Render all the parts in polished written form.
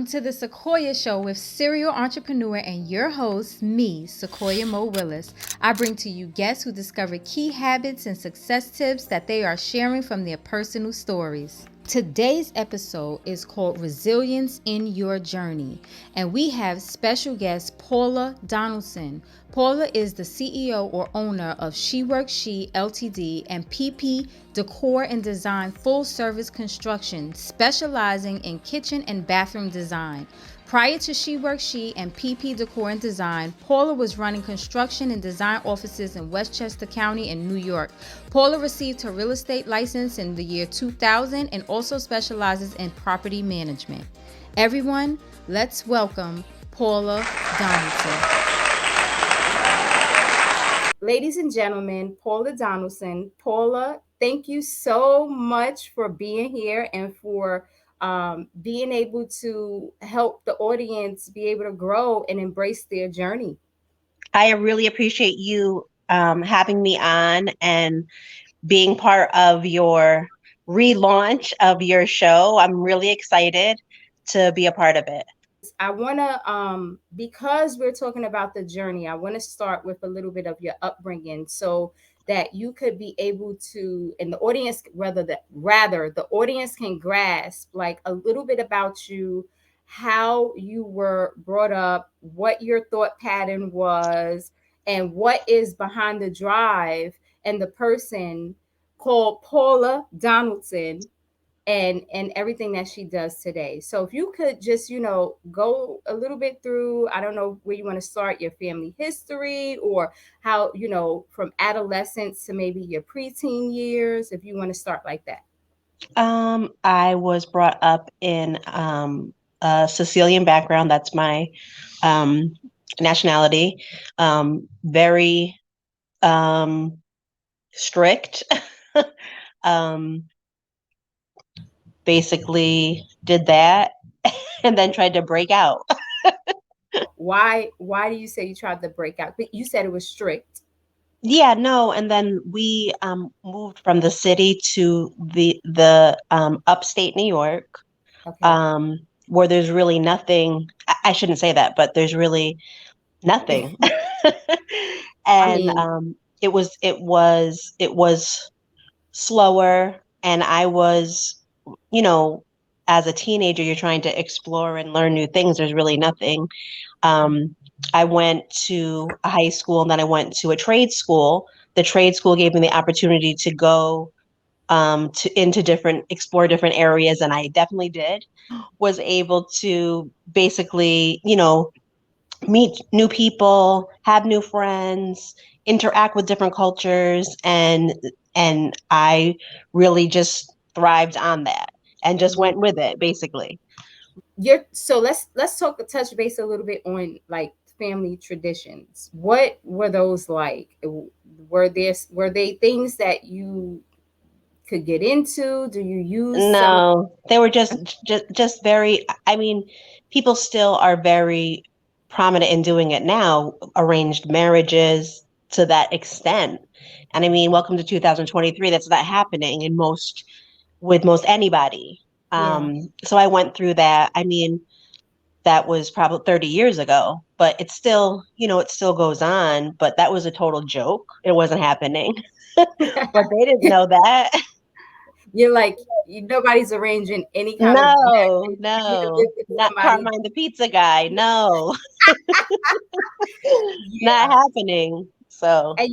Welcome to the Sequoya Show with serial entrepreneur and your host, me, Sequoya Moe-Willis. I bring to you guests who discover key habits and success tips that they are sharing from their personal stories. Today's episode is called Resilience in Your Journey, and we have special guest Paula Donaldson. Paula is the CEO or owner of She Works She Ltd. And PP Decor and Design Full Service Construction, specializing in kitchen and bathroom design. Prior to She Works She and PP Decor and Design, Paula was running construction and design offices in Westchester County in New York. Paula received her real estate license in the year 2000 and also specializes in property management. Everyone, let's welcome Paula Donaldson. Ladies and gentlemen, Paula Donaldson. Paula, thank you so much for being here and for being able to help the audience be able to grow and embrace their journey. I really appreciate you having me on and being part of your relaunch of your show. I'm really excited to be a part of it. I want to, because we're talking about the journey, I want to start with a little bit of your upbringing so that you could be able to, and the audience, rather the audience can grasp like a little bit about you, how you were brought up, what your thought pattern was, and what is behind the drive and the person called Paula Donaldson and everything that she does today. So if you could just, go a little bit through, I don't know where you want to start, your family history or how, from adolescence to maybe your preteen years, if you want to start like that. I was brought up in a Sicilian background. That's my nationality. Very strict. Basically did that and then tried to break out. Why do you say you tried to break out? You said it was strict. Yeah, no, and then we moved from the city to the upstate New York, Okay. where there's really nothing. I shouldn't say that, but there's really nothing. And it was slower, and I was, as a teenager, you're trying to explore and learn new things. There's really nothing. I went to a high school and then I went to a trade school. The trade school gave me the opportunity to go explore different areas, and I definitely did. Was able to basically, meet new people, have new friends, interact with different cultures, and I really just thrived on that and just went with it, basically. So let's touch base a little bit on like family traditions. What were those like? Were they things that you could get into? Do you use some of No, they were just very, I mean, people still are very prominent in doing it now, arranged marriages to that extent. And I mean, welcome to 2023. That's not happening with most anybody. yeah. So I went through that. I mean, that was probably 30 years ago, but it's still, it still goes on, but that was a total joke. It wasn't happening, but they didn't know that. You're like nobody's arranging any kind of No, marriage for you to no, live with not somebody. Carmine the pizza guy. No, not Yeah. happening. So, And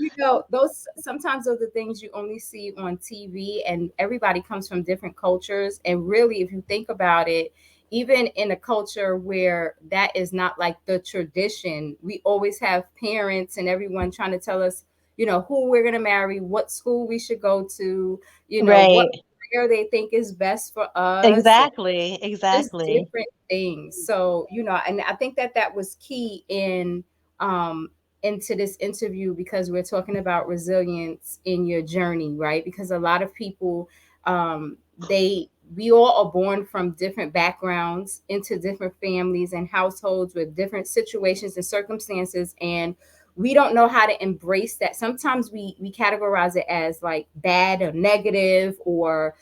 those sometimes those are things you only see on TV, and everybody comes from different cultures. And really, if you think about it, even in a culture where that is not like the tradition, we always have parents and everyone trying to tell us, who we're going to marry, what school we should go to, what right. career they think is best for us, and Exactly. just Exactly. different things. So, and I think that was key um into this interview because we're talking about resilience in your journey, right? Because a lot of people we all are born from different backgrounds into different families and households with different situations and circumstances, and we don't know how to embrace that. Sometimes we categorize it as like bad or negative, or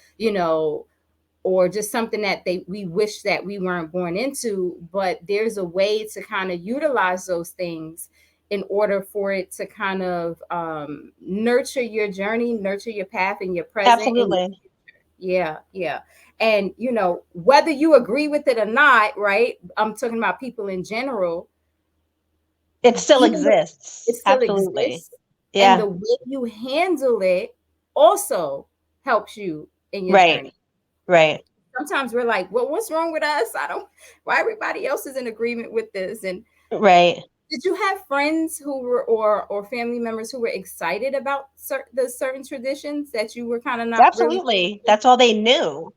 or just something that we wish that we weren't born into, but there's a way to kind of utilize those things in order for it to kind of nurture your journey, nurture your path and your present and your Absolutely. yeah, yeah. And whether you agree with it or not, right? I'm talking about people in general, It still even though it exists. still Absolutely. exists, and Yeah. the way you handle it also helps you in your Right. journey. Right. Sometimes we're like, well, what's wrong with us? I don't, why everybody else is in agreement with this? And Right. did you have friends who were, or family members who were excited about the certain traditions that you were kind of not really? Absolutely. That's all they knew.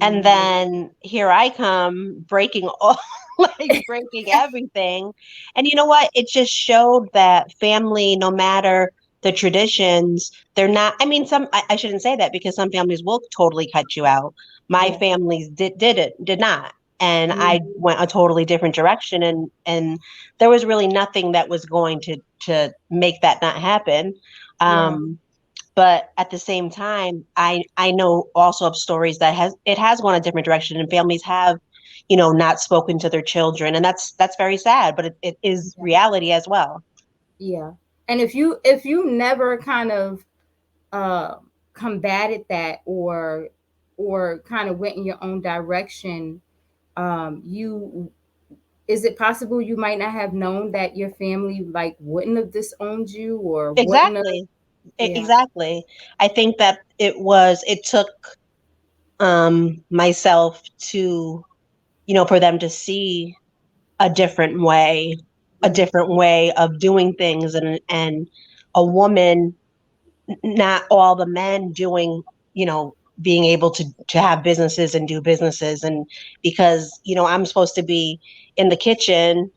And Mm, then here I come breaking all, like breaking everything. And you know what? It just showed that family, no matter the traditions, they're not, I mean, I shouldn't say that because some families will totally cut you out. My yeah. families did not. And I Mhm. went a totally different direction, and there was really nothing that was going to make that not happen. Yeah. But at the same time, I know also of stories that has gone a different direction, and families have, not spoken to their children, and that's very sad, but it is Yeah. reality as well. Yeah. And if you never kind of uh combated that, or kind of went in your own direction, you is it possible you might not have known that your family like wouldn't have disowned you or wouldn't have? Exactly. Yeah. Exactly. I think that it took myself to, for them to see a different way, a Yeah. different way of doing things, and a woman, not all the men doing, being able to have businesses and do businesses, and because, I'm supposed to be in the kitchen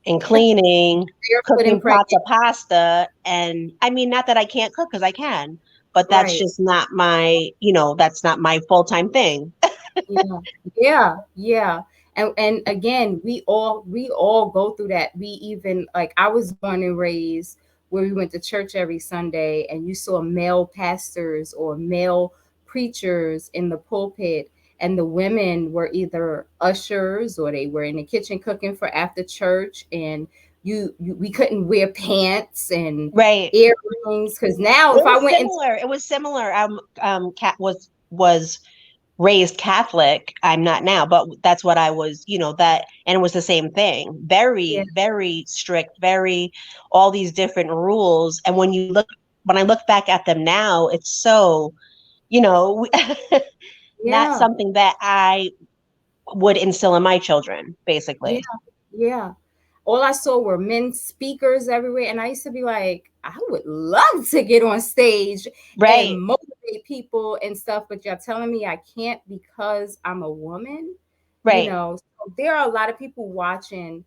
and cleaning, Barefoot cooking and pots of pregnant. pasta. And I mean, not that I can't cook, because I can, but that's Right. just not my, that's not my full-time thing. Yeah, yeah, yeah. And again, we all go through that. We even like I was born and raised where we went to church every Sunday, and you saw male pastors or male preachers in the pulpit, and the women were either ushers or they were in the kitchen cooking for after church, and we couldn't wear pants and Right. earrings because now if It I was went into similar. It was similar. Cat was raised Catholic. I'm not now, but that's what I was, that, and it was the same thing. yeah, Very, very strict, very, all these different rules. And when I look back at them now, it's so, you know, not yeah, something that I would instill in my children, yeah, basically. yeah. All I saw were men speakers everywhere. And I used to be like, I would love to get on stage and Right, motivate people and stuff, but you're telling me I can't because I'm a woman? right, So there are a lot of people watching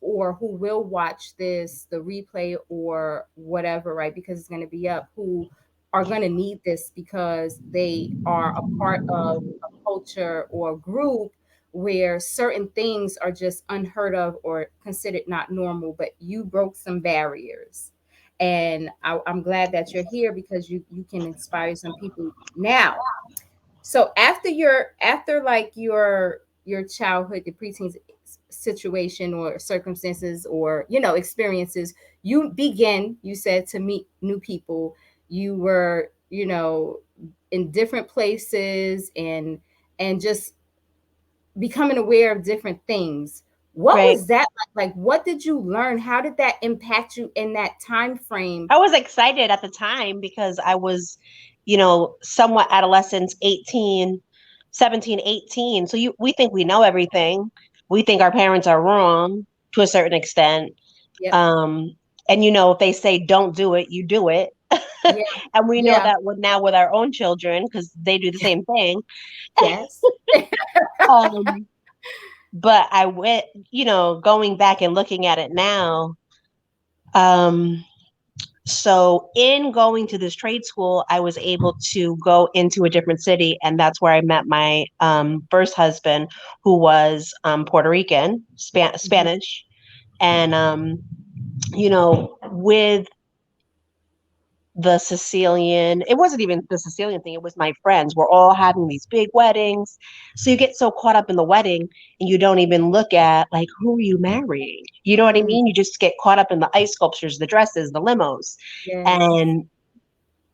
or who will watch the replay or whatever, right? Because it's going to be up, who are going to need this because they are a part of a culture or group where certain things are just unheard of or considered not normal, but you broke some barriers. And I'm glad that you're here because you can inspire some people now. So after like your childhood, the preteen situation or circumstances or experiences, you said, to meet new people. You were in different places and just becoming aware of different things. What right. was that like? What did you learn? How did that impact you in that time frame? I was excited at the time because I was, somewhat adolescent, 18, 17, 18. So we think we know everything. We think our parents are wrong to a certain extent. Yep. Um, and if they say don't do it, you do it. Yeah. And we know Yeah. that with our own children, because they do the same thing. Yes. Um, but I went, going back and looking at it now. Um, So in going to this trade school, I was able to go into a different city, and that's where I met my first husband, who was Puerto Rican, Mhm. Spanish, and with the Sicilian, it wasn't even the Sicilian thing, it was my friends. We're all having these big weddings. So you get so caught up in the wedding and you don't even look at like, who are you marrying? You know what I mean? You just get caught up in the ice sculptures, the dresses, the limos. Yes. And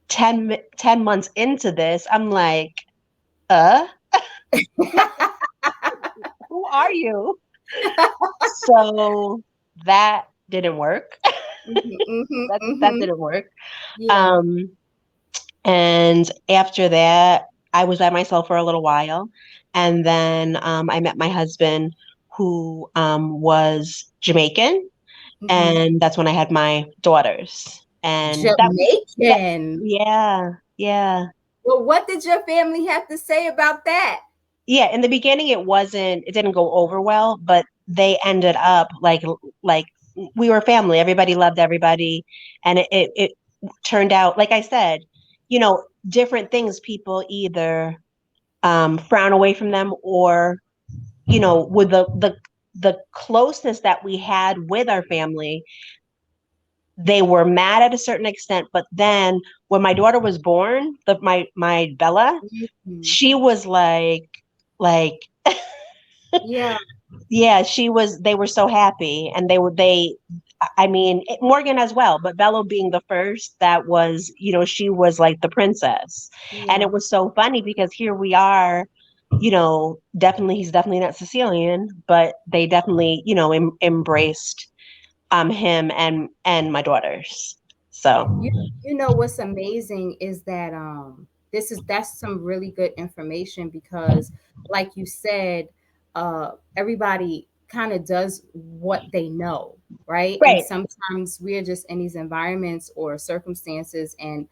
10 months into this, I'm like, who are you? So that didn't work. That didn't work. Yeah. And after that, I was by myself for a little while. And then I met my husband who was Jamaican. And that's when I had my daughters. And that, Jamaican. yeah. Well, what did your family have to say about that? Yeah, in the beginning it didn't go over well, but they ended up like we were family. Everybody loved everybody. And it turned out, like I said, different things, people either frown away from them, or, with the closeness that we had with our family, they were mad at a certain extent. But then when my daughter was born, my Bella, she was like, Yeah. yeah, they were so happy. And I mean, Morgan as well, but Bella being the first, that was, she was like the princess. And it was so funny because here we are, definitely, he's definitely not Sicilian, but they definitely, embraced him and my daughters. So You know what's amazing is that that's some really good information, because like you said, everybody kind of does what they know, right? And right, sometimes we're just in these environments or circumstances and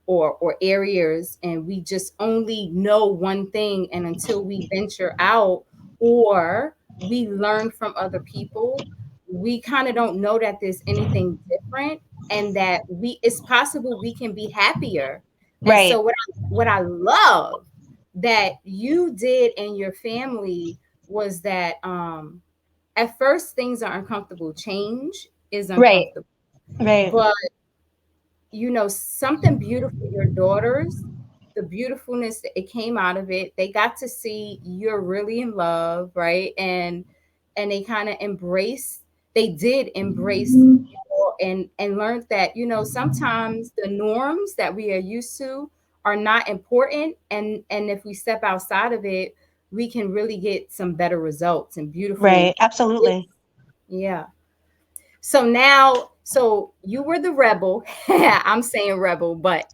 or areas, and we just only know one thing, and until we venture out or we learn from other people, we kind of don't know that there's anything different, and that it's possible we can be happier. And right, so what I love that you did and your family was that at first things are uncomfortable. Change is right, uncomfortable. right, But something beautiful, your daughters, the beautifulness that it came out of it, they got to see you're really in love, right? And they kind of they did embrace, and learned that, sometimes the norms that we are used to are not important, and if we step outside of it, we can really get some better results and beautiful. right, absolutely. Yeah. So you were the rebel. I'm saying rebel, but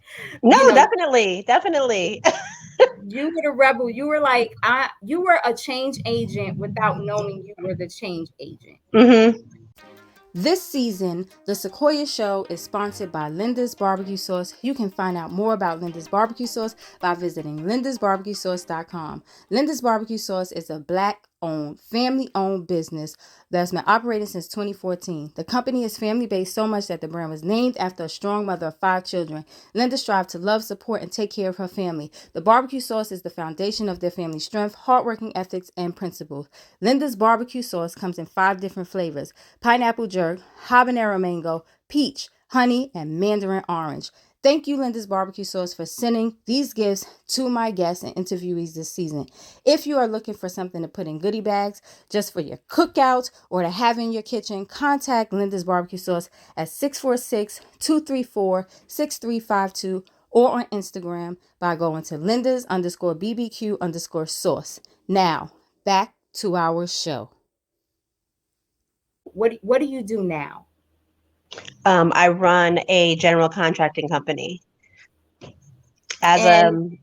you No, know, definitely. you were the rebel. You were like, you were a change agent without knowing you were the change agent. Mm-hmm. This season, the Sequoya Show is sponsored by Linda's Barbecue Sauce. You can find out more about Linda's Barbecue Sauce by visiting lindasbarbecuesauce.com. Linda's Barbecue Sauce is a Black-owned, family-owned business that's been operating since 2014. The company is family-based so much that the brand was named after a strong mother of 5 children. Linda strived to love, support, and take care of her family. The barbecue sauce is the foundation of their family's strength, hardworking ethics, and principles. Linda's Barbecue Sauce comes in 5 different flavors: pineapple jerk, habanero mango, peach, honey, and mandarin orange. Thank you, Linda's Barbecue Sauce, for sending these gifts to my guests and interviewees this season. If you are looking for something to put in goodie bags just for your cookout or to have in your kitchen, contact Linda's Barbecue Sauce at 646-234-6352 or on Instagram by going to Linda's_BBQ_sauce. Now, back to our show. What do you do now? I run a general contracting company as And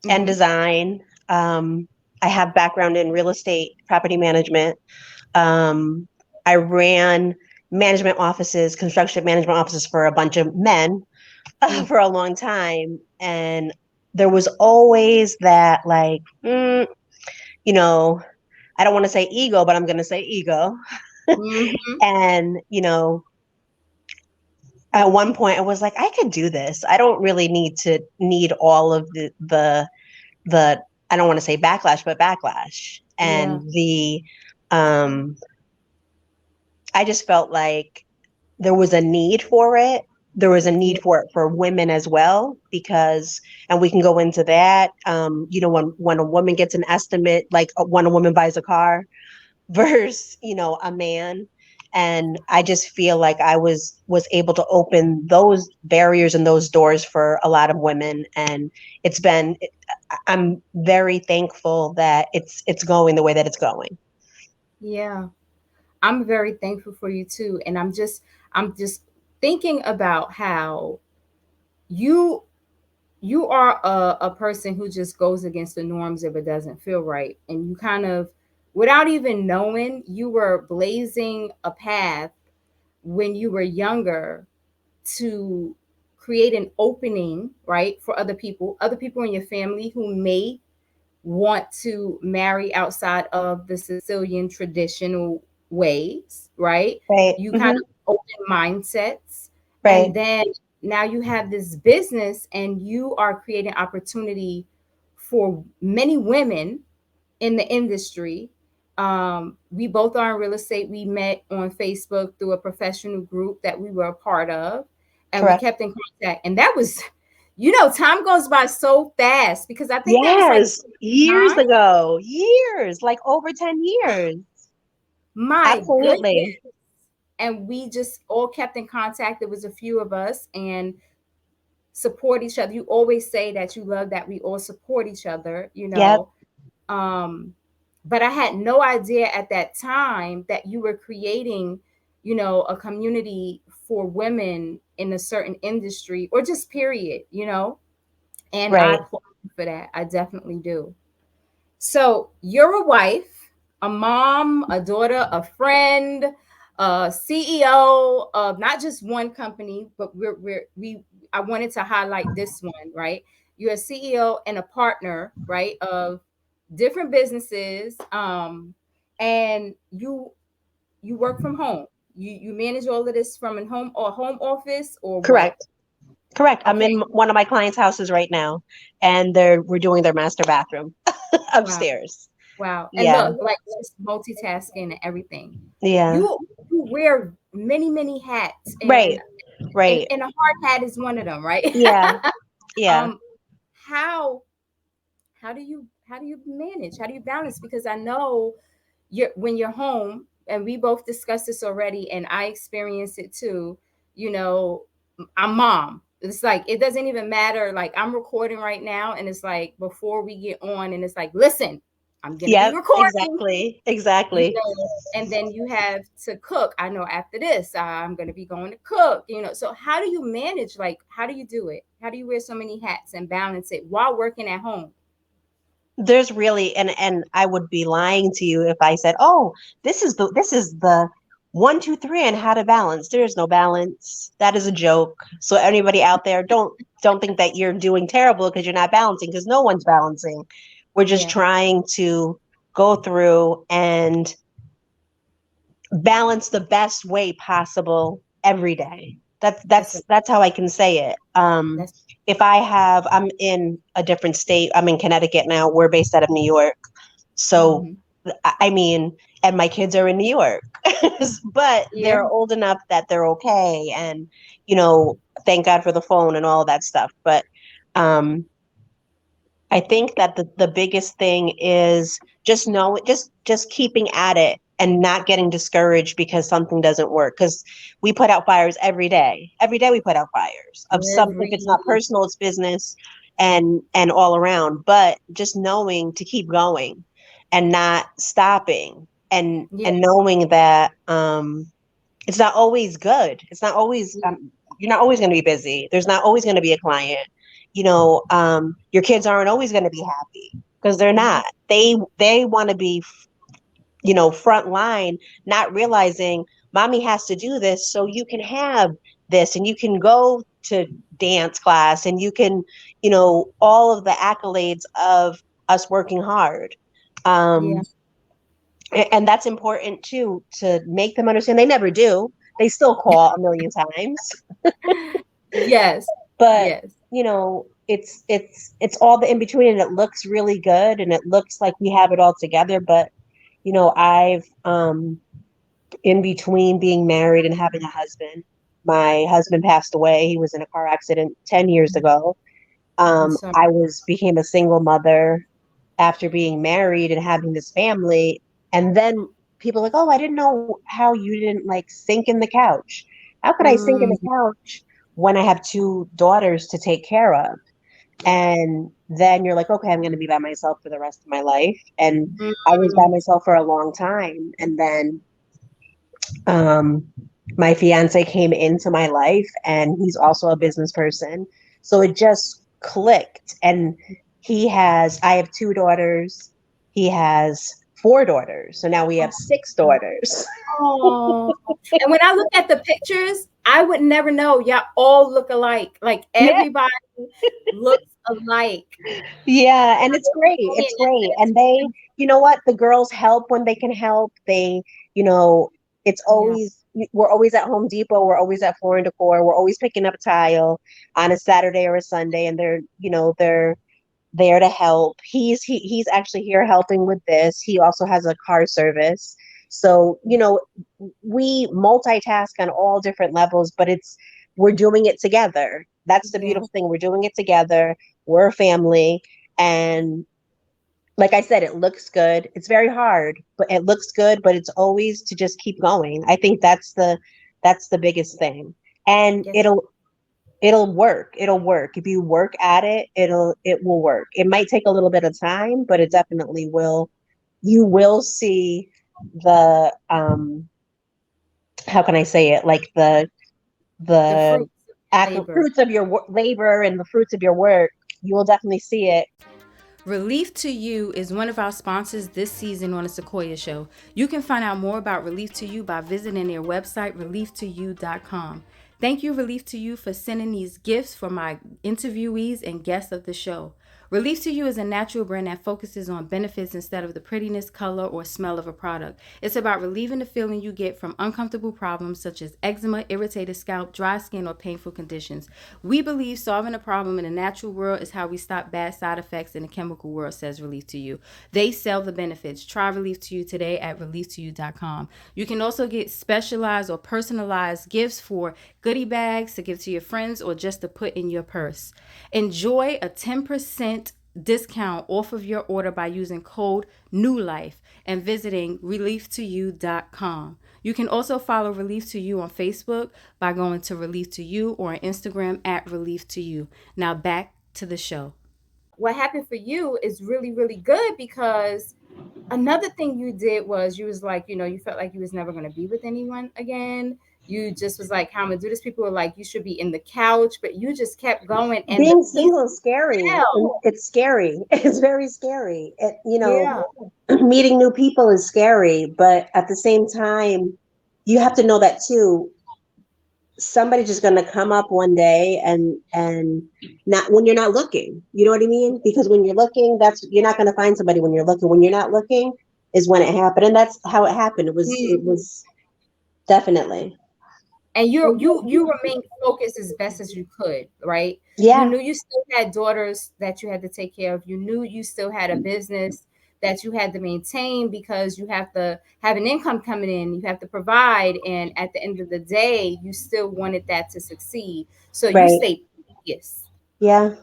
and design. I have background in real estate, property management. I ran management offices, construction management offices for a bunch of men for a long time. And there was always that, like, I don't want to say ego, but I'm going to say ego. And, at one point I was like, I could do this. I don't really need all of the I don't want to say backlash, but backlash. And I just felt like there was a need for it. there was a Yeah. need for it for women as well, because, and we can go into that, you know, when a woman gets an estimate, like when a woman buys a car versus, you know, a man. And I just feel like I was able to open those barriers and those doors for a lot of women. And it's been, I'm very thankful that it's going the way that it's going. Yeah. I'm very thankful for you too. And I'm just thinking about how you you are a person who just goes against the norms if it doesn't feel right. And you kind of, without even knowing, you were blazing a path when you were younger to create an opening, right, for other people in your family who may want to marry outside of the Sicilian traditional ways, right? Right. You kind Hmm. of open mindsets. And Right. then now you have this business and you are creating opportunity for many women in the industry. We both are in real estate. We met on Facebook through a professional group that we were a part of, and we Correct. kept in contact. And that was, you know, time goes by so fast because I think that was like Yes, years 9. ago, years, like over 10 years. My Absolutely. goodness. And we just all kept in contact. There was a few of us and support each other. You always say that you love that we all support each other, you Yep. know. Um, but I had no idea at that time that you were creating, you know, a community for women in a certain industry or just period, you know. And I Right. applaud you for that. I definitely do. So you're a wife, a mom, a daughter, a friend, a CEO of not just one company, but we I wanted to highlight this one, right? You're a CEO and a partner, right, of different businesses, and you work from home. You manage all of this from a home office or what? Correct. Correct. I'm Okay, in one of my clients' houses right now, and we're doing their master bathroom wow. upstairs. Wow. And Yeah. look, like just multitasking and everything. Yeah. You wear many, many hats Right. Right. and a hard hat is one of them, right? Yeah. Yeah. um how how do you manage? How do you balance? Because I know you're when you're home, and we both discussed this already, and I experienced it too, you know, I'm mom. It's like it doesn't even matter. Like I'm recording right now, and it's like before we get on, and it's like, listen, I'm gonna be Yep. recording, Exactly. you Exactly. know, and then you have to cook. I know after this, I'm gonna be going to cook, you know. So how do you manage? Like, how do you do it? How do you wear so many hats and balance it while working at home? There's really, and I would be lying to you if I said, "Oh, this is the 1, 2, 3 and how to balance." There is no balance. That is a joke. So anybody out there, don't think that you're doing terrible because you're not balancing, because no one's balancing. We're just Yeah, trying to go through and balance the best way possible every day. That's that's a, that's that's how I can say it. that's If I'm in a different state. I'm in Connecticut now. We're based out of New York. So mhm. I mean, and my kids are in New York, but Yeah, they're old enough that they're okay. And, you know, thank God for the phone and all that stuff. But um, I think that the biggest thing is just keeping at it and not getting discouraged because something doesn't work. Because we put out fires every day. Every day we put out fires of some, if every it's not personal, it's business and all around. But just knowing to keep going and not stopping, yeah, and knowing that it's not always good. It's not always you're not always going to be busy. There's not always going to be a client. You know, your kids aren't always going to be happy because they're mhm, not. They want to be, you know, front line, not realizing mommy has to do this so you can have this, and you can go to dance class, and you can, you know, all of the accolades of us working hard. yeah, Um, and that's important too, to make them understand. They never do. They still call a million times, yes, but yes, you know, it's all the in between, and it looks really good, and it looks like we have it all together. But you know, I've in between being married and having a husband, my husband passed away. He was in a car accident 10 years ago. I'm sorry. I became a single mother after being married and having this family. And then people are like, oh, I didn't know how you didn't like sink in the couch. How could I sink in the couch when I have two daughters to take care of? And then you're like, okay, I'm going to be by myself for the rest of my life. And I was by myself for a long time. And then um, my fiance came into my life, and he's also a business person. So it just clicked. And I have two daughters. He has four daughters. So now we have six daughters. Oh, and when I look at the pictures, I would never know. Y'all all look alike. Like everybody looks alike. Yeah, and it's great. It's great. And they, you know what? The girls help when they can help. They, you know, it's always, we're always at Home Depot. We're always at Floor and Decor. We're always picking up tile on a Saturday or a Sunday, and they're there to help. He's actually here helping with this. He also has a car service. So, we multitask on all different levels, but we're doing it together. That's the beautiful thing. We're doing it together. We're a family. And like I said, it looks good. It's very hard, but it looks good, but it's always to just keep going. I think that's the biggest thing. And it'll work. It'll work. If you work at it, it will work. It might take a little bit of time, but it definitely will. You will see the how can I say it? Like the fruits of your labor and the fruits of your work. You will definitely see it. Relief to You is one of our sponsors this season on the Sequoya Show. You can find out more about Relief to You by visiting their website, relief2you.com. Thank you, Relief to You, for sending these gifts for my interviewees and guests of the show. Relief to You is a natural brand that focuses on benefits instead of the prettiness, color, or smell of a product. It's about relieving the feeling you get from uncomfortable problems such as eczema, irritated scalp, dry skin, or painful conditions. We believe solving a problem in the natural world is how we stop bad side effects in the chemical world, says Relief to You. They sell the benefits. Try Relief to You today at relief2you.com. You can also get specialized or personalized gifts for goodie bags to give to your friends or just to put in your purse. Enjoy a 10% discount off of your order by using code NEWLIFE and visiting relief2you.com. You can also follow Relief to You on Facebook by going to Relief to You or on Instagram at Relief to You. Now back to the show. What happened for you is really, really good, because another thing you did was you was like, you felt like you was never going to be with anyone again. You just was like, how am I gonna do this? People were like, you should be in the couch, but you just kept going. And being single is scary. It's scary. It's very scary. Meeting new people is scary, but at the same time, you have to know that too. Somebody's just going to come up one day and not when you're not looking. You know what I mean? Because when you're looking, you're not going to find somebody when you're looking. When you're not looking is when it happened, and that's how it happened. It was definitely. And you remained focused as best as you could, right? Yeah. You knew you still had daughters that you had to take care of. You knew you still had a business that you had to maintain, because you have to have an income coming in. You have to provide. And at the end of the day, you still wanted that to succeed. So you stayed focused. Yeah.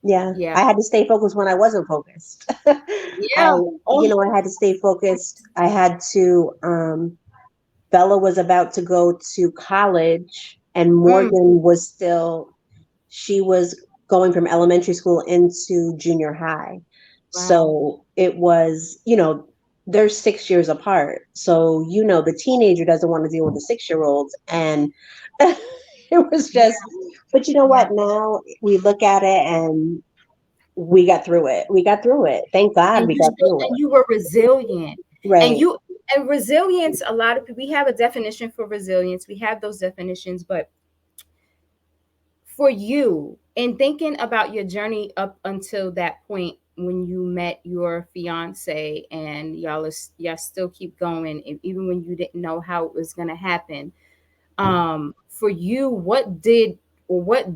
I had to stay focused when I wasn't focused. I had to stay focused. I had to, Bella was about to go to college, and Morgan she was going from elementary school into junior high. Wow. So it was, they're 6 years apart. So, the teenager doesn't want to deal with the 6-year-olds. And it was just, but you know what? Now we look at it and we got through it. Thank God we got through it. And you were resilient. Right. And resilience, a lot of people, we have a definition for resilience. We have those definitions, but for you, in thinking about your journey up until that point when you met your fiance, and y'all still keep going, and even when you didn't know how it was going to happen, for you, what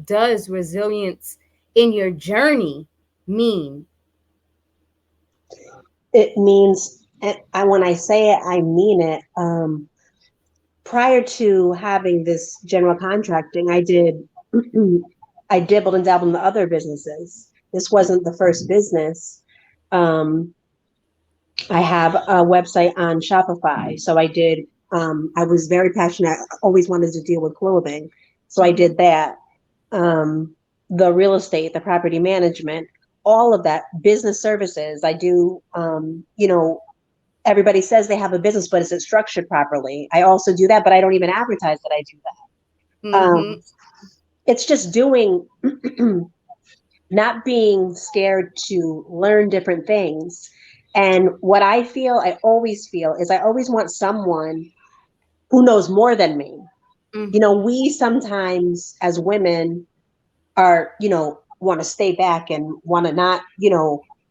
does resilience in your journey mean? It means, when I say it, I mean it. prior to having this general contracting, I did I dibbled and dabbled in other businesses. This wasn't the first business. I have a website on Shopify. So I was very passionate. I always wanted to deal with clothing. So I did that. The real estate, the property management, all of that, business services. I do, everybody says they have a business, but is it structured properly? I also do that, but I don't even advertise that I do that. It's just doing, not being scared to learn different things. And what I always feel is I always want someone who knows more than me. We sometimes as women are, want to stay back and want to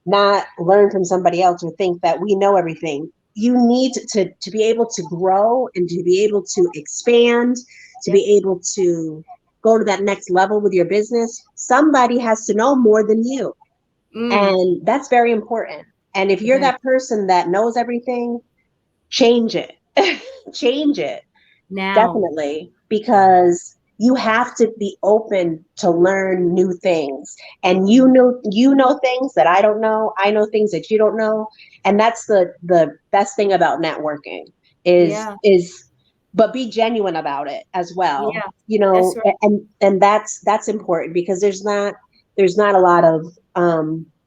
not learn from somebody else or think that we know everything. You need to be able to grow and to be able to expand, to be able to go to that next level with your business. Somebody has to know more than you. And that's very important. And if you're that person that knows everything, change it. Change it. Now. Definitely. Because you have to be open to learn new things. And you know things that I don't know. I know things that you don't know. And that's the best thing about networking is but be genuine about it as well. That's right. And that's important because there's not a lot of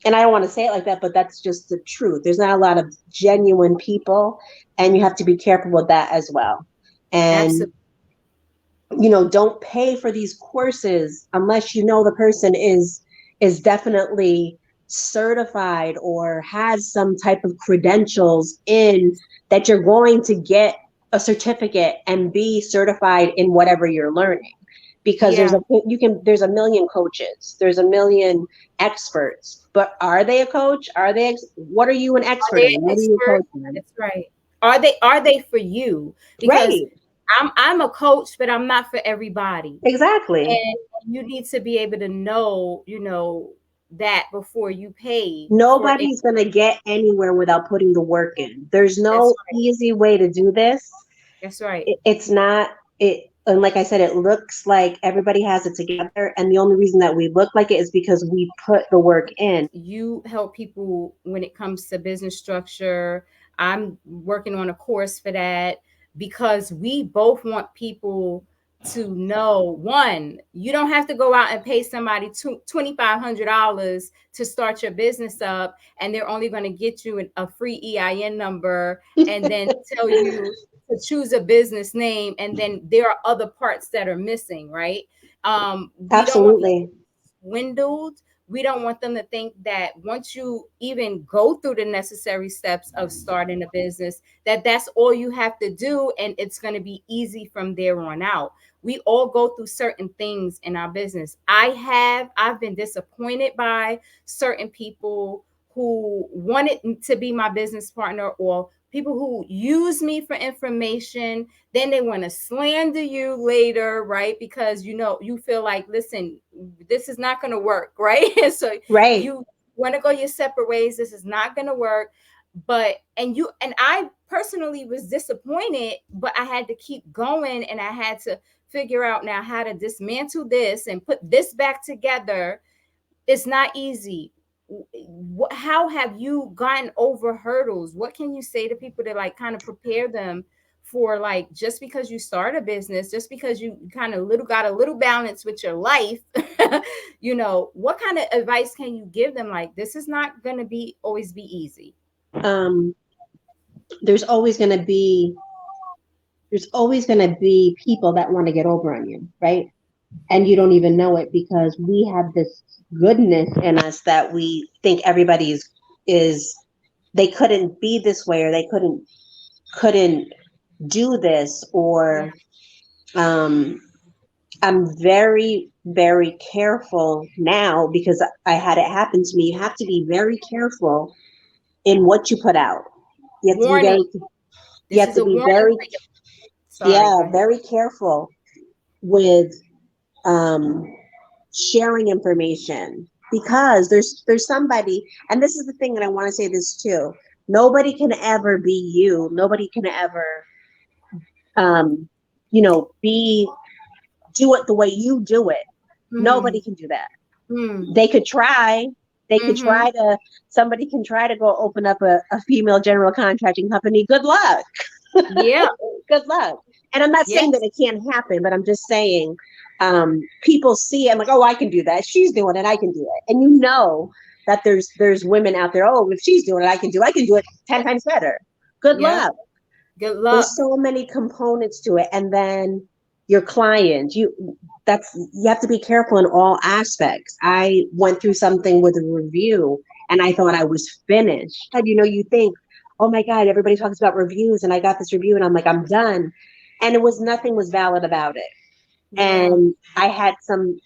and I don't want to say it like that, but that's just the truth. There's not a lot of genuine people, and you have to be careful with that as well. And absolutely. Don't pay for these courses unless the person is definitely certified or has some type of credentials in that you're going to get a certificate and be certified in whatever you're learning. Because there's a million coaches, there's a million experts, but are they a coach? What are you an expert in? What are you a coach in? That's right. Are they for you? Because I'm a coach, but I'm not for everybody. Exactly. And you need to be able to know, that before you pay. Nobody's going to get anywhere without putting the work in. There's no easy way to do this. That's right. It's not it. And like I said, it looks like everybody has it together. And the only reason that we look like it is because we put the work in. You help people when it comes to business structure. I'm working on a course for that because we both want people to know, one, you don't have to go out and pay somebody $2,500 to start your business up. And they're only going to get you a free EIN number and then tell you to choose a business name, and then there are other parts that are missing, right? Absolutely. Swindled. We don't want them to think that once you even go through the necessary steps of starting a business, that's all you have to do, and it's going to be easy from there on out. We all go through certain things in our business. I've been disappointed by certain people who wanted to be my business partner, or people who use me for information, then they want to slander you later, right? Because you feel like, listen, this is not going to work, right? So you want to go your separate ways. This is not going to work. And I personally was disappointed, but I had to keep going, and I had to figure out now how to dismantle this and put this back together. It's not easy. How have you gotten over hurdles? What can you say to people to kind of prepare them for just because you start a business, just because you kind of got a little balance with your life, what kind of advice can you give them? This is not going to always be easy. There's always going to be people that want to get over on you, right? And you don't even know it because we have this goodness in us that we think everybody they couldn't be this way, or they couldn't do this, or I'm very, very careful now because I had it happen to me. You have to be very careful in what you put out. You have to be very careful with sharing information, because there's somebody, and this is the thing that I want to say this too. Nobody can ever be you. Nobody can ever do it the way you do it. Nobody can do that. They could try. Somebody can try to go open up a female general contracting company. Good luck. Yeah. Good luck. And I'm not saying that it can't happen, but I'm just saying people see it. I'm like, oh, I can do that. She's doing it. I can do it. And that there's women out there. Oh, if she's doing it, I can do it 10 times better. Good luck. Good luck. There's so many components to it. And then your client, you have to be careful in all aspects. I went through something with a review and I thought I was finished. And you think, oh my God, everybody talks about reviews, and I got this review and I'm like, I'm done. And nothing was valid about it. And I had some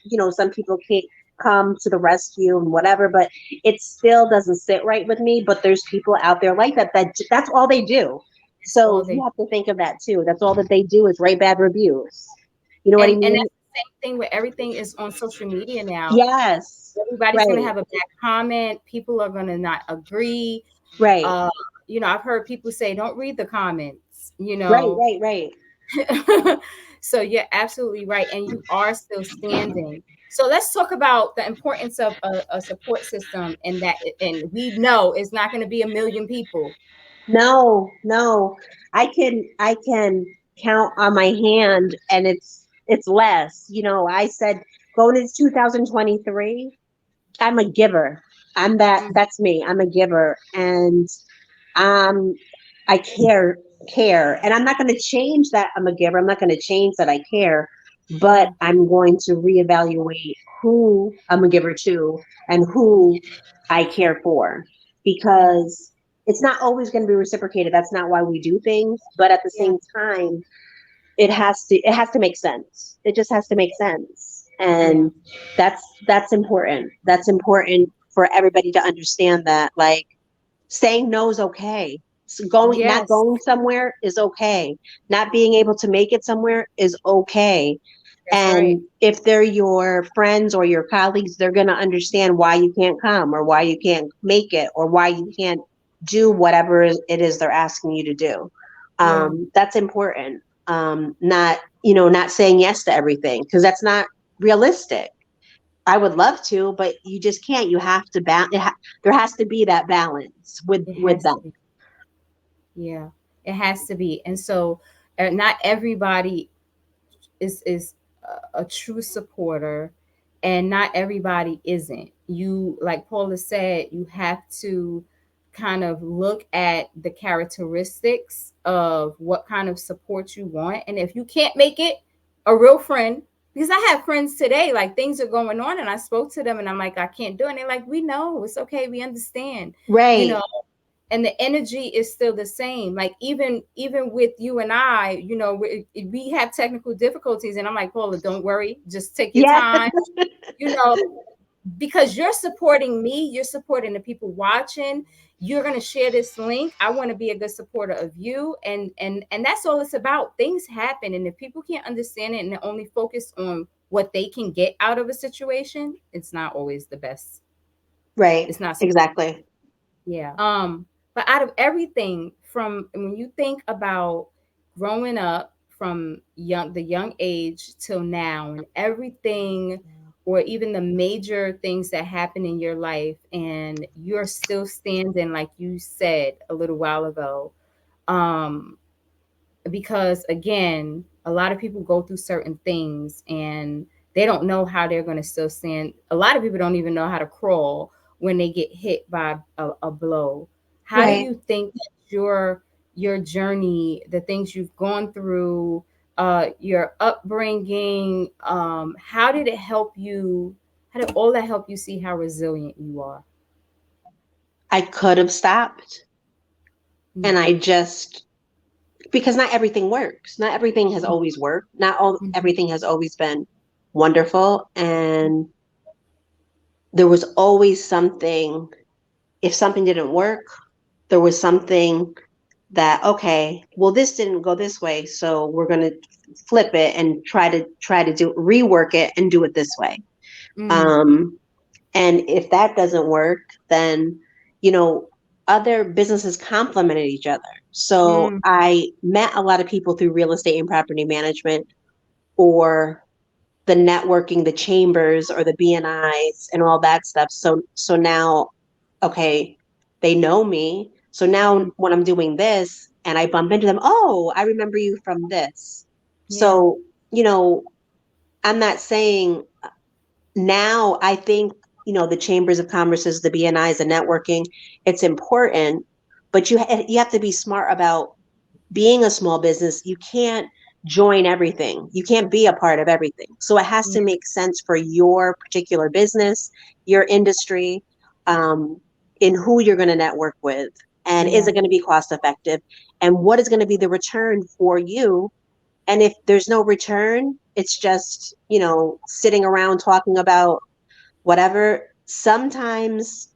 people can't come to the rescue and whatever, but it still doesn't sit right with me. But there's people out there like that that's all they do. So you have to think of that too. That's all that they do is write bad reviews. You know what I mean? And that's the same thing where everything is on social media now. Yes. Everybody's going to have a bad comment. People are going to not agree. Right. I've heard people say, don't read the comments, Right. So you're absolutely right. And you are still standing. So let's talk about the importance of a support system, and we know it's not going to be 1 million people. No. I can count on my hand, and it's less. I said going into 2023, I'm a giver. That's me. I'm a giver. And I care. And I'm not going to change that I'm a giver. I'm not going to change that I care, but I'm going to reevaluate who I'm a giver to and who I care for, because it's not always going to be reciprocated. That's not why we do things. But at the same time, it has to make sense. It just has to make sense. And that's important. That's important for everybody to understand that, like, saying no is okay. So not going somewhere is okay. Not being able to make it somewhere is okay. That's right. If they're your friends or your colleagues, they're going to understand why you can't come, or why you can't make it, or why you can't do whatever it is they're asking you to do. That's important. Not saying yes to everything, because that's not realistic. I would love to, but you just can't. You have to there has to be that balance with them. Yeah, it has to be. And so not everybody is a true supporter, and not everybody isn't. You, like Paula said, you have to kind of look at the characteristics of what kind of support you want. And if you can't make it a real friend, because I have friends today, like, things are going on and I spoke to them and I'm like, I can't do it. And they're like, we know, it's okay. We understand. Right. And the energy is still the same. Like, even with you and I, we have technical difficulties, and I'm like, Paula, don't worry. Just take your time, because you're supporting me. You're supporting the people watching. You're going to share this link. I want to be a good supporter of you. And that's all it's about. Things happen. And if people can't understand it and only focus on what they can get out of a situation, it's not always the best. Right. It's not exactly. Yeah. But out of everything, from when you think about growing up from the young age till now, and everything, or even the major things that happen in your life, and you're still standing, like you said a little while ago, because again, a lot of people go through certain things and they don't know how they're going to still stand. A lot of people don't even know how to crawl when they get hit by a blow. How do you think that your journey, the things you've gone through, your upbringing, how did it help you? How did all that help you see how resilient you are? I could have stopped. Mm-hmm. And I just, because not everything works. Not everything has always worked. Everything has always been wonderful. And there was always something, if something didn't work, there was something that, okay, well, this didn't go this way, so we're going to flip it and try to rework it and do it this way. And if that doesn't work, then, other businesses complemented each other. So Mm, I met a lot of people through real estate and property management, or the networking, the chambers or the BNIs and all that stuff. So now, okay, they know me. So now mm, when I'm doing this and I bump into them, oh, I remember you from this. yeah. So, you know, I'm not saying now, I think, the chambers of commerces, the BNIs, the networking, it's important, but you have to be smart about being a small business. You can't join everything. You can't be a part of everything. So it has Yeah. to make sense for your particular business, your industry, um, in who you're going to network with. And is Yeah. it going to be cost effective? And what is going to be the return for you? And if there's no return, it's just, sitting around talking about whatever. Sometimes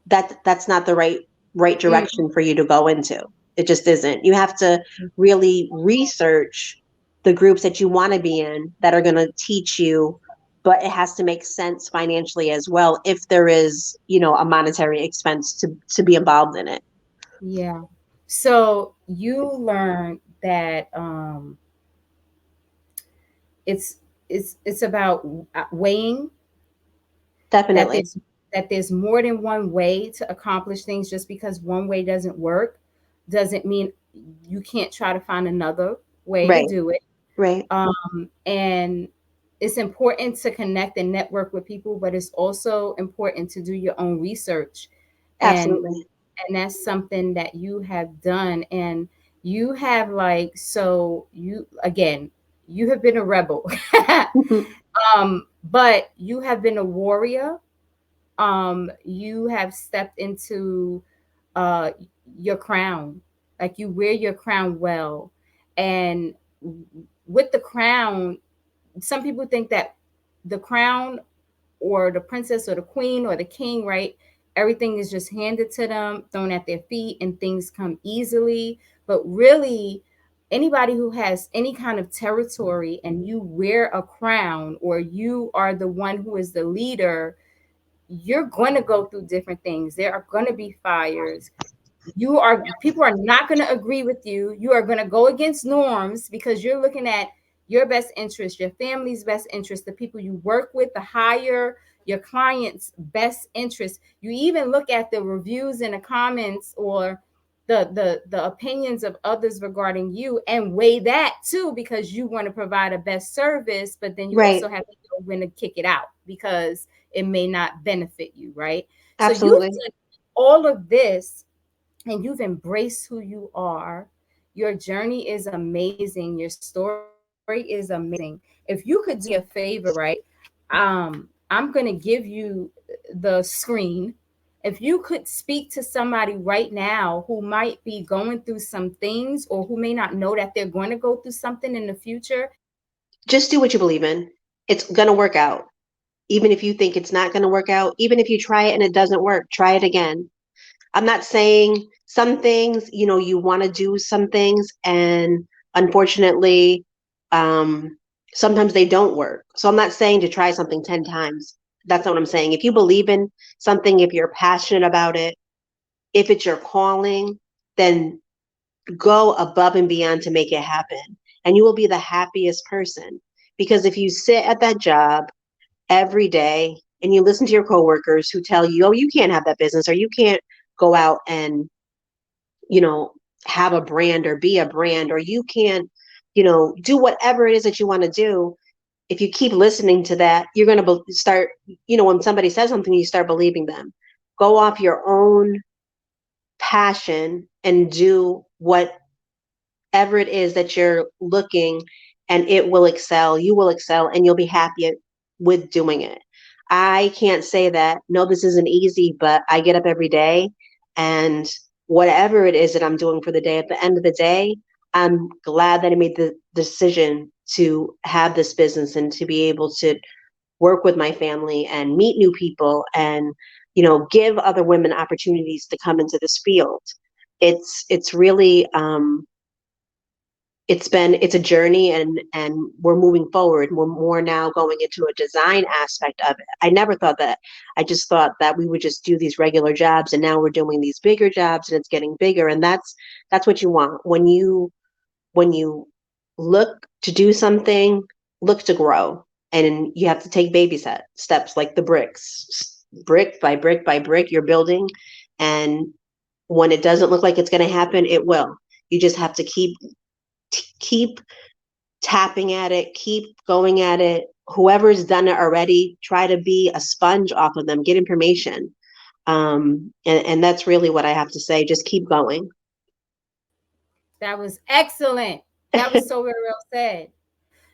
that's not the right Mm, direction for you to go into. It just isn't. You have to really research the groups that you want to be in that are going to teach you, but it has to make sense financially as well if there is, a monetary expense to be involved in it. yeah. So you learned that it's it's about weighing that Definitely. there's more than one way to accomplish things. Just because one way doesn't work doesn't mean you can't try to find another way to Right. do it. Right. And it's important to connect and network with people, but it's also important to do your own research, and Absolutely. that's something that you have done. And you have, like, so you, again, you have been a rebel. But you have been a warrior. You have stepped into uh your crown, like you wear your crown well. And with the crown, some people think that the crown, or the princess or the queen or the king, right, everything is just handed to them, thrown at their feet, and things come easily. But really, anybody who has any kind of territory and you wear a crown, or you are the one who is the leader, you're going to go through different things. There are going to be fires. People are not going to agree with you. You are going to go against norms because you're looking at your best interest, your family's best interest, the people you work with, the hire, your clients' best interest. You even look at the reviews and the comments, or the opinions of others regarding you, and weigh that too, because you want to provide a best service, but then you also Right. have to know when to kick it out because it may not benefit you, right? So you've Absolutely. done all of this, and you've embraced who you are. Your journey is amazing. Your story is amazing. If you could do me a favor, right? I'm going to give you the screen. If you could speak to somebody right now who might be going through some things, or who may not know that they're going to go through something in the future. Just do what you believe in. It's going to work out. Even if you think it's not going to work out, even if you try it and it doesn't work, try it again. I'm not saying some things, you want to do some things, and unfortunately, um, sometimes they don't work. So I'm not saying to try something 10 times. That's not what I'm saying. If you believe in something, if you're passionate about it, if it's your calling, then go above and beyond to make it happen. And you will be the happiest person. Because if you sit at that job every day and you listen to your coworkers who tell you, oh, you can't have that business, or you can't go out and, you know, have a brand or be a brand, or you can't, do whatever it is that you want to do. If you keep listening to that, you're going to start, when somebody says something, you start believing them. Go off your own passion and do whatever it is that you're looking, and it will excel. You will excel, and you'll be happy with doing it. I can't say that, no, this isn't easy, but I get up every day, and whatever it is that I'm doing for the day, at the end of the day, I'm glad that I made the decision to have this business and to be able to work with my family and meet new people, and give other women opportunities to come into this field. It's really it's a journey, and we're moving forward. We're more now going into a design aspect of it. I never thought that. I just thought that we would just do these regular jobs, and now we're doing these bigger jobs, and it's getting bigger. And that's what you want when you look to do something, look to grow, and you have to take baby steps, like the bricks, brick by brick by brick. You're building, and when it doesn't look like it's going to happen, it will. You just have to keep tapping at it, keep going at it. Whoever's done it already, try to be a sponge off of them, get information. And that's really what I have to say. Just keep going. That was excellent. That was so very well said.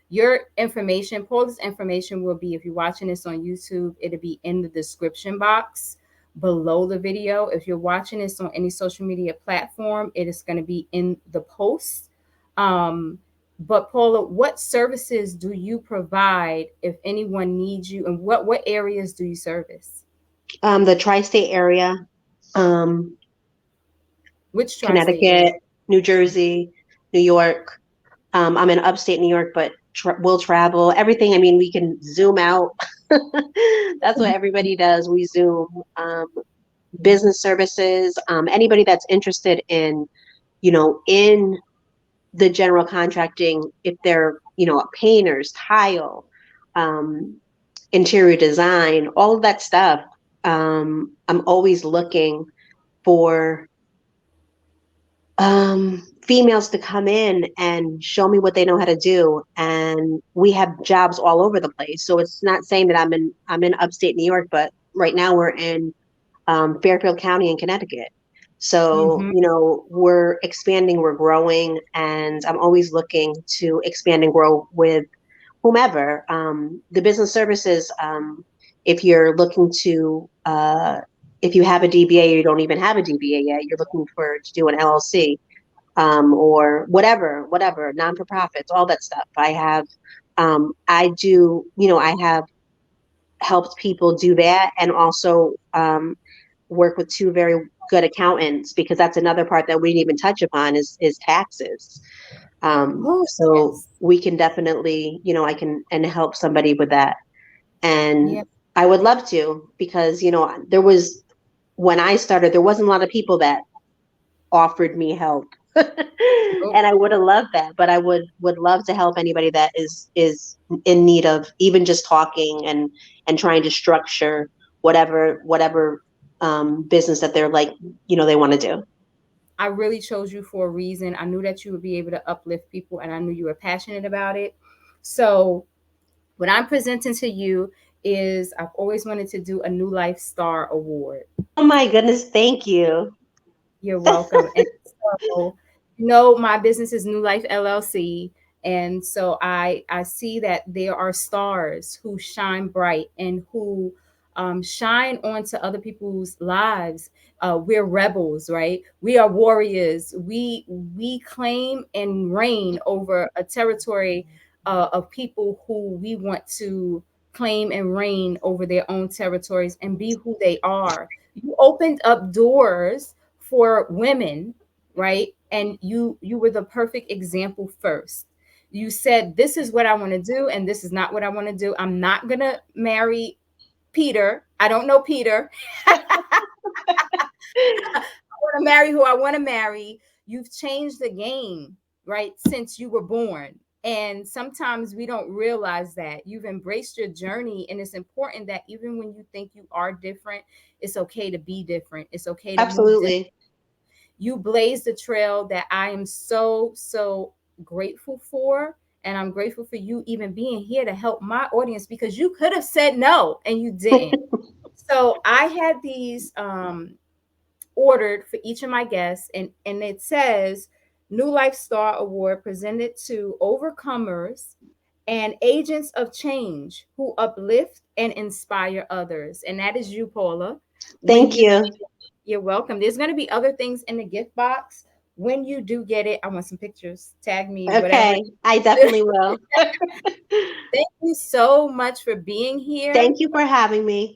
Your information, Paula's information will be, if you're watching this on YouTube, it'll be in the description box below the video. If you're watching this on any social media platform, it is going to be in the post. But Paula, what services do you provide if anyone needs you, and what areas do you service? The tri-state area, Which tri-state Connecticut, area? New Jersey, New York. I'm in upstate New York, but we'll travel. Everything. I mean, we can Zoom out. That's what everybody does. We Zoom. Business services. Anybody that's interested in, in the general contracting, if they're, painters, tile, interior design, all of that stuff. I'm always looking for females to come in and show me what they know how to do. And we have jobs all over the place. So it's not saying that I'm in upstate New York, but right now we're in Fairfield County in Connecticut. So, we're expanding, we're growing, and I'm always looking to expand and grow with whomever. The business services, if you're looking to, if you have a DBA or you don't even have a DBA yet, you're looking to do an LLC, or whatever, non-for-profits, all that stuff. I have helped people do that, and also work with two very good accountants, because that's another part that we didn't even touch upon is taxes. So yes, we can definitely, I can help somebody with that. And yeah, I would love to, because, when I started, there wasn't a lot of people that offered me help. And I would have loved that, but I would love to help anybody that is in need of even just talking and trying to structure whatever business that they're they want to do. I really chose you for a reason. I knew that you would be able to uplift people, and I knew you were passionate about it. So what I'm presenting to you is, I've always wanted to do a New Life Star Award. Oh my goodness, thank you. You're welcome. And so, my business is New Life LLC. And so I see that there are stars who shine bright and who shine onto other people's lives. We're rebels, right? We are warriors. We claim and reign over a territory of people who we want to claim and reign over their own territories and be who they are. You opened up doors for women, right? And you were the perfect example first. You said, this is what I want to do, and this is not what I want to do. I'm not going to marry Peter. I don't know Peter. I want to marry who I want to marry. You've changed the game, right, since you were born. And sometimes we don't realize that. You've embraced your journey, and it's important that even when you think you are different, it's okay to be different. It's okay to absolutely. You blazed the trail that I am so, so grateful for. And I'm grateful for you even being here to help my audience, because you could have said no and you didn't. So I had these ordered for each of my guests, and it says New Life Star Award presented to overcomers and agents of change who uplift and inspire others. And that is you, Paula. Thank you. You're welcome. There's going to be other things in the gift box. When you do get it, I want some pictures. Tag me. Okay, whatever. I definitely will. Thank you so much for being here. Thank you for having me.